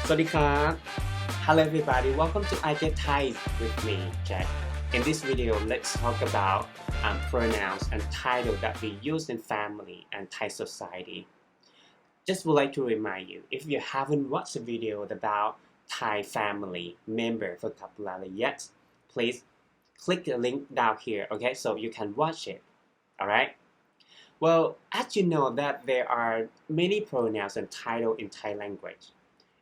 สวัสดีครับ Hello everybody, welcome to I Get Thai with me, Jack. In this video, let's talk about pronouns and title that we use in family and Thai society. Just would like to remind you, if you haven't watched a video about Thai family member vocabulary yet, please click the link down here, okay, so you can watch it, alright? Well, as you know that there are many pronouns and title in Thai language,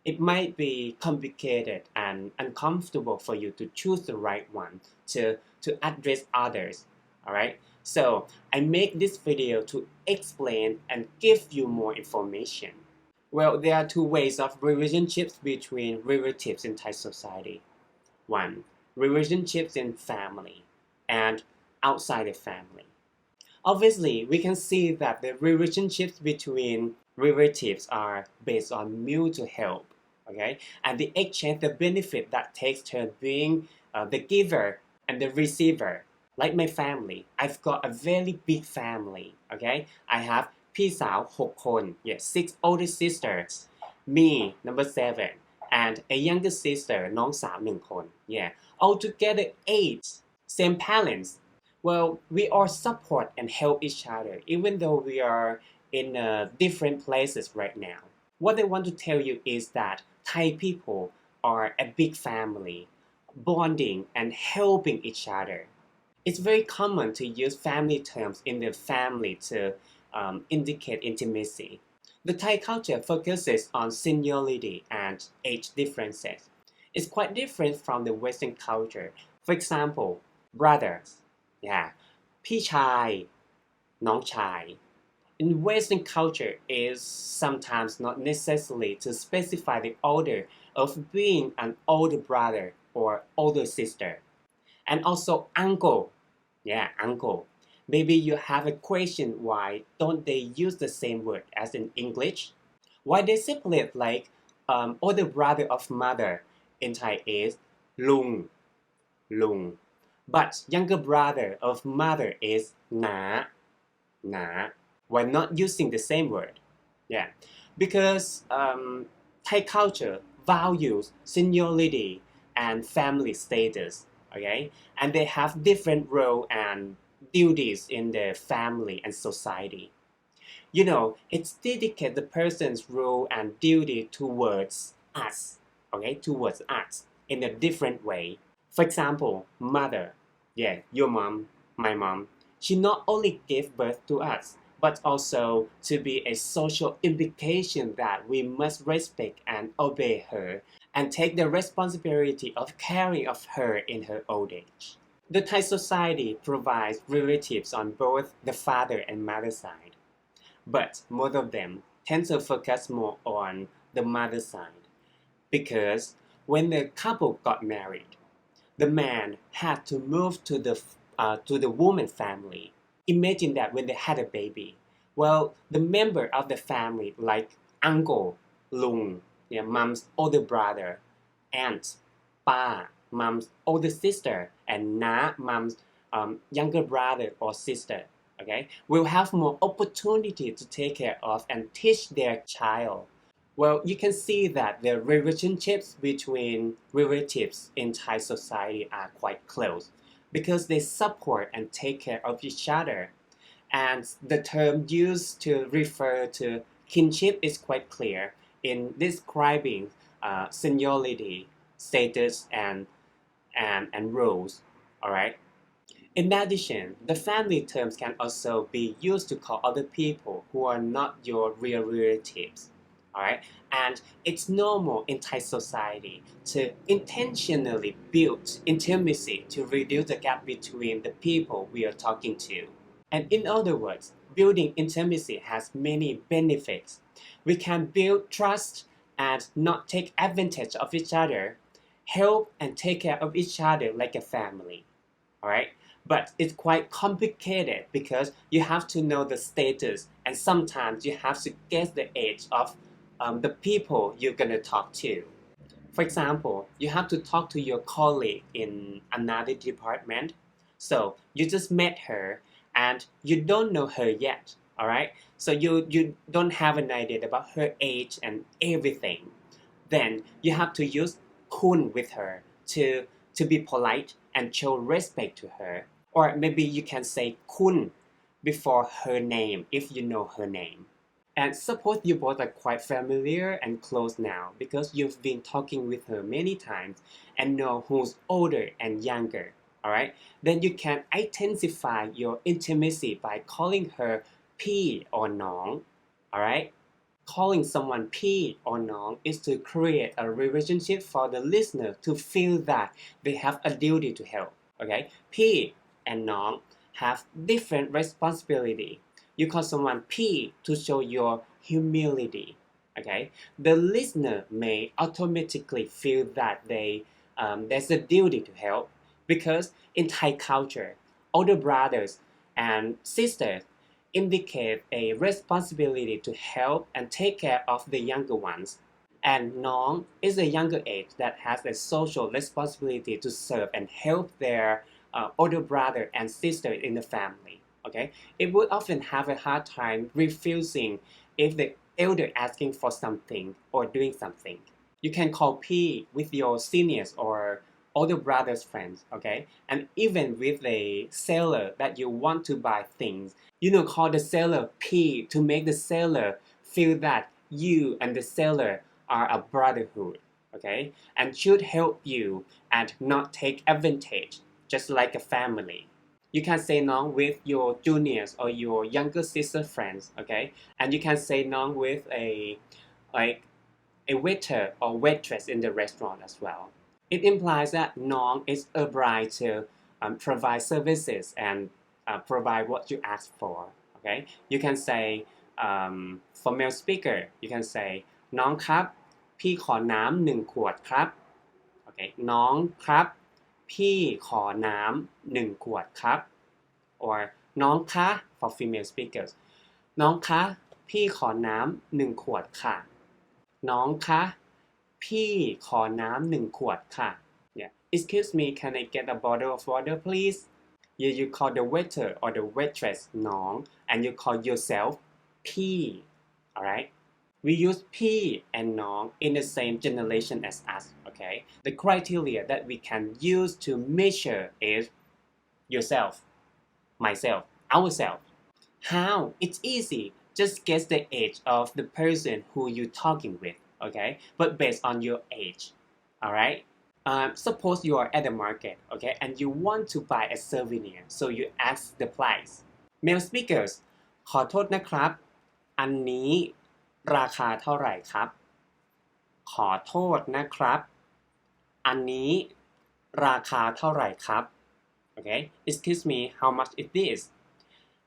it might be complicated and uncomfortable for you to choose the right one to address others, alright? So I make this video to explain and give you more information. Well, there are two ways of relationships between relatives in Thai society. One, relationships in family and outside the family. Obviously, we can see that the relationships between relatives are based on mutual help, okay? And they exchange the benefit that takes turn being the giver and the receiver. Like my family, I've got a very big family, okay? I have พี่สาว6 คน yes, 6 older sisters, me, number 7, and a younger sister, น้องสาว1 คน yeah, altogether 8, same parents. Well, we all support and help each other, even though we are in different places right now. What I want to tell you is that Thai people are a big family, bonding and helping each other. It's very common to use family terms in the family to indicate intimacy. The Thai culture focuses on seniority and age differences. It's quite different from the Western culture. For example, brothers, yeah, พี่ชาย น้องชาย In Western culture is sometimes not necessary to specify the order of being an older brother or older sister. And also uncle, yeah, uncle. Maybe you have a question why don't they use the same word as in English? Why they separate like older brother of mother in Thai is ลุง ลุง but younger brother of mother is น้า น้า. Why not using the same word? Yeah, because Thai culture values seniority and family status, okay? And they have different role and duties in their family and society. You know, it's dedicate the person's role and duty towards us, okay? Towards us in a different way. For example, mother, yeah, your mom, my mom, she not only gave birth to us, but also to be a social implication that we must respect and obey her and take the responsibility of caring of her in her old age. The Thai society provides relatives on both the father and mother side, but most of them tend to focus more on the mother side because when the couple got married, the man had to move to the woman's family. Imagine that when they had a baby, well, the member of the family like uncle, ลุง yeah, mom's older brother, aunt, ป้า mom's older sister, and น้า mom's younger brother or sister, okay, will have more opportunity to take care of and teach their child. Well, you can see that the relationships between relatives in Thai society are quite close because they support and take care of each other. And the term used to refer to kinship is quite clear in describing seniority, status, and roles. Alright. In addition, the family terms can also be used to call other people who are not your real relatives. Alright, and it's normal in Thai society to intentionally build intimacy to reduce the gap between the people we are talking to. And in other words, building intimacy has many benefits. We can build trust and not take advantage of each other, help and take care of each other like a family. Alright, but it's quite complicated because you have to know the status and sometimes you have to guess the age of the people you're gonna talk to. For example, you have to talk to your colleague in another department. So you just met her and you don't know her yet, alright? So you don't have an idea about her age and everything. then you have to use คุณ with her to be polite and show respect to her. Or maybe you can say คุณ before her name if you know her name. And suppose you both are quite familiar and close now because you've been talking with her many times and know who's older and younger, alright? Then you can intensify your intimacy by calling her พี่ or น้อง alright? Calling someone พี่ or น้อง is to create a relationship for the listener to feel that they have a duty to help, okay? พี่ and น้อง have different responsibility. You call someone พี่ to show your humility, okay? The listener may automatically feel that there's a duty to help because in Thai culture, older brothers and sisters indicate a responsibility to help and take care of the younger ones. And น้อง is a younger age that has a social responsibility to serve and help their older brother and sister in the family. Okay, it would often have a hard time refusing if the elder asking for something or doing something. You can call พี่ with your seniors or older brother's friends, okay? And even with a seller that you want to buy things, call the seller พี่ to make the seller feel that you and the seller are a brotherhood, okay? And should help you and not take advantage, just like a family. You can say น้อง with your juniors or your younger sister friends, okay? And you can say น้อง with a waiter or waitress in the restaurant as well. It implies that น้อง is obliged to provide services and provide what you ask for, okay? You can say for male speaker, you can say น้องครับ พี่ขอน้ำ1 ขวดครับ okay? น้องครับ พี่ขอน้ำ1 ขวดครับ or น้องคะ for female speakers น้องคะพี่ขอน้ำ1 ขวดค่ะ น้องคะพี่ขอน้ำ1 ขวดค่ะ yeah. Excuse me, can I get a bottle of water please? Yeah, you call the waiter or the waitress น้อง and you call yourself พี่ alright? We use พี่ and น้อง in the same generation as us, okay? The criteria that we can use to measure is yourself, myself, ourselves. How? It's easy. Just guess the age of the person who you're talking with, okay? But based on your age, alright? Suppose you are at the market, okay? And you want to buy a souvenir, so you ask the price. Male speakers, ขอโทษนะครับ อันนี้ราคาเท่าไหร่ครับ ขอโทษนะครับ อันนี้ราคาเท่าไหร่ครับ okay? Excuse me, how much is this?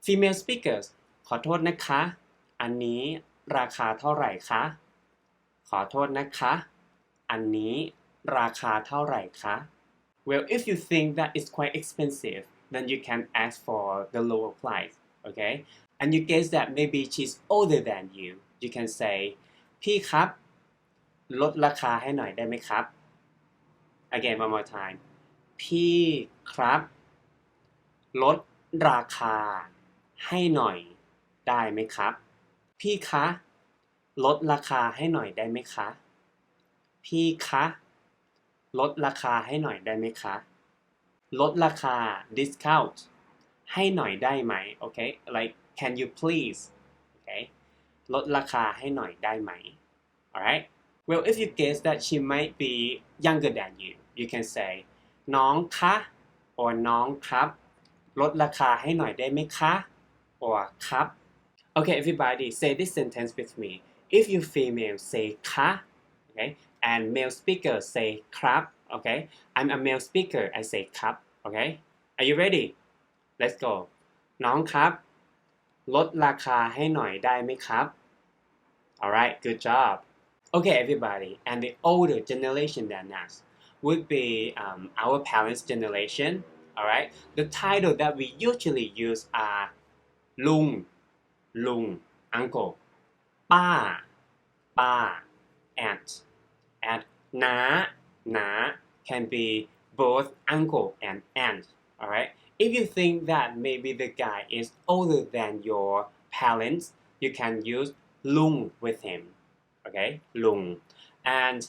Female speakers, ขอโทษนะคะ อันนี้ราคาเท่าไหร่คะ ขอโทษนะคะ อันนี้ราคาเท่าไหร่คะ Well, if you think that it's quite expensive, then you can ask for the lower price, okay? And you guess that maybe she's older than you. You can say พี่ครับลดราคาให้หน่อยได้ไหมครับ Again, one more time. พี่ครับลดราคาให้หน่อยได้ไหมครับ พี่คะลดราคาให้หน่อยได้ไหมคะ พี่คะลดราคาให้หน่อยได้ไหมคะลดราคา discount ให้หน่อยได้ไหม okay like can you please okay ลดราคาให้หน่อยได้ไหม alright well if you guess that she might be younger than you you can say น้องคะ or น้องครับลดราคาให้หน่อยได้ไหมคะ or ครับ okay everybody say this sentence with me if you female say คะ okay and male speaker say ครับ okay I'm a male speaker I say ครับ okay are you ready let's go น้องครับลดราคาให้หน่อยได้ไหมครับ alright good job okay everybody and the older generation than us would be our parents generation alright the title that we usually use are ลุง uncle ป้า aunt and น้า can be both uncle and aunt, alright? If you think that maybe the guy is older than your parents, you can use ลุง with him, okay? ลุง and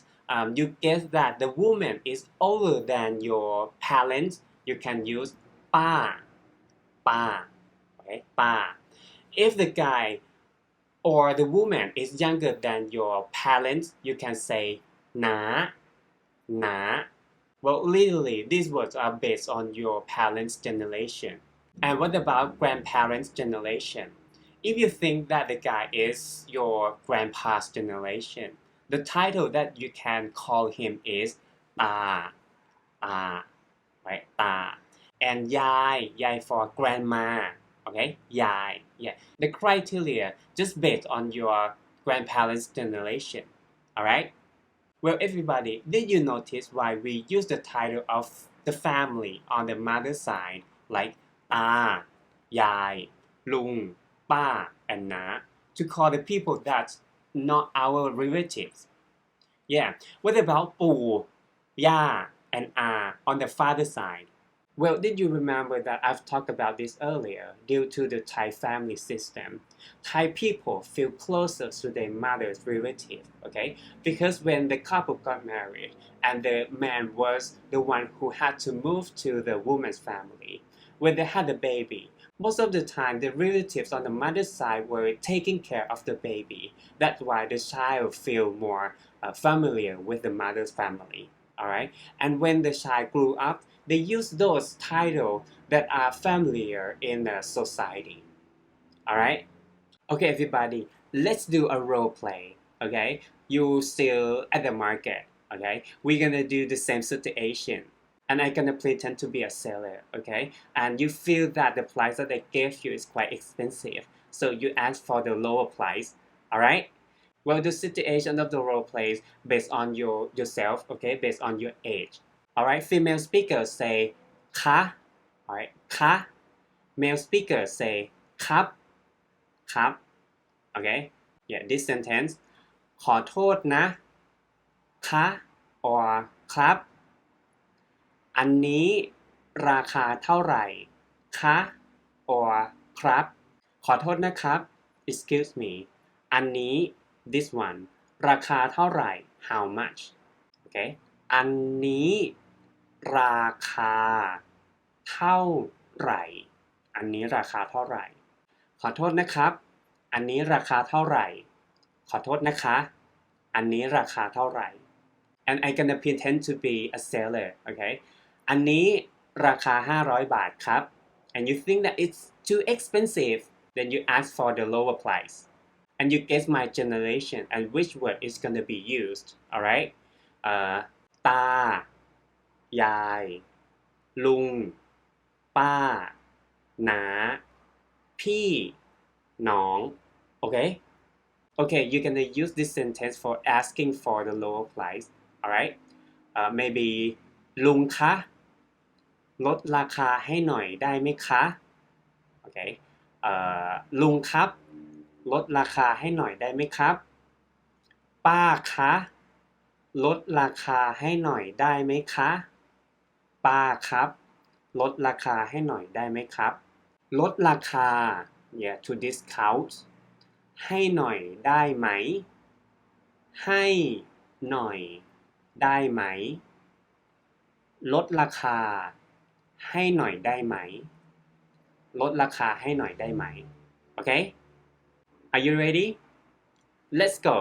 you guess that the woman is older than your parents, you can use ป้า okay, ป้า if the guy or the woman is younger than your parents, you can say น้า well, literally, these words are based on your parents' generation. And what about grandparents' generation? If you think that the guy is your grandpa's generation, the title that you can call him is ตา right? ตา and yaai for grandma, okay? yaai, yeah. The criteria just based on your grandparents' generation, alright? Well, everybody, did you notice why we use the title of the family on the mother's side, like ตา yaai, ลุง ป้า and น้า to call the people that's not our relatives? Yeah, what about ปู่ ย่า and อา on the father's side? Well, did you remember that I've talked about this earlier? Due to the Thai family system, Thai people feel closer to their mother's relative, okay? Because when the couple got married and the man was the one who had to move to the woman's family, when they had a baby, most of the time the relatives on the mother's side were taking care of the baby. That's why the child feel more familiar with the mother's family, alright? And when the child grew up, they use those titles that are familiar in the society. Alright? Okay, everybody, let's do a role play. Okay? You still at the market. Okay? We're gonna do the same situation. And I'm gonna pretend to be a seller. Okay? And you feel that the price that they gave you is quite expensive. So you ask for the lower price. Alright? Well, the situation of the role play is based on yourself, okay? Based on your age. Alright, female speakers say คะ alright คะ male speakers say ครับ okay, yeah, this sentence ขอโทษนะ คะ or ครับ อันนี้ราคาเท่าไหร่ คะ or ครับ ขอโทษนะครับ excuse me อันนี้ this one ราคาเท่าไหร่ how much, okay อันนี้ราคาเท่าไหร่ อันนี้ราคาเท่าไหร่ ขอโทษนะครับ อันนี้ราคาเท่าไหร่ ขอโทษนะคะ อันนี้ราคาเท่าไหร่ and I'm gonna pretend to be a seller, okay อันนี้ราคา500 บาทครับ and you think that it's too expensive, then you ask for the lower price and you guess my generation and which word is gonna be used, alright ตายาย ลุง ป้า น้า พี่ น้อง okay? Okay, you're gonna use this sentence for asking for the lower price, alright? Maybe ลุงคะ ลดราคาให้หน่อยได้ไหมคะ okay? ลุงครับ ลดราคาให้หน่อยได้ไหมครับ ป้าคะ ลดราคาให้หน่อยได้ไหมคะ ป้าครับ ลดราคาให้หน่อยได้ไหมครับ ลดราคา yeah, to discount ให้หน่อยได้ไหม ให้หน่อยได้ไหม ลดราคาให้หน่อยได้ไหม ลดราคาให้หน่อยได้ไหม okay? Are you ready? Let's go.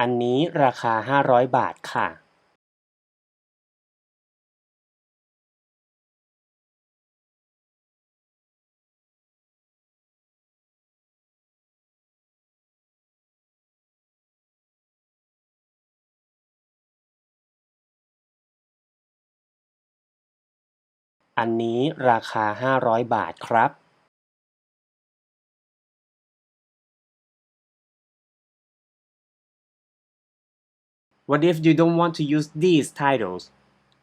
อันนี้ราคา500 บาทค่ะ อันนี้ราคา500 บาทครับ What if you don't want to use these titles?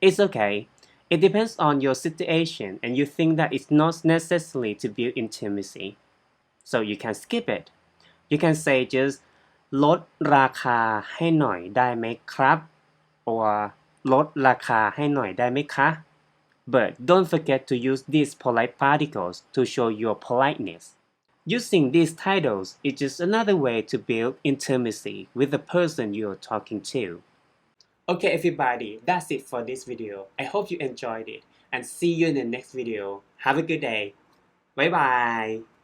It's okay. It depends on your situation and you think that it's not necessary to build intimacy. So you can skip it. You can say just ลดราคาให้หน่อยได้ไหมครับ or ลดราคาให้หน่อยได้ไหมคะ But don't forget to use these polite particles to show your politeness. Using these titles is just another way to build intimacy with the person you're talking to. Okay everybody, that's it for this video. I hope you enjoyed it and see you in the next video. Have a good day. Bye bye.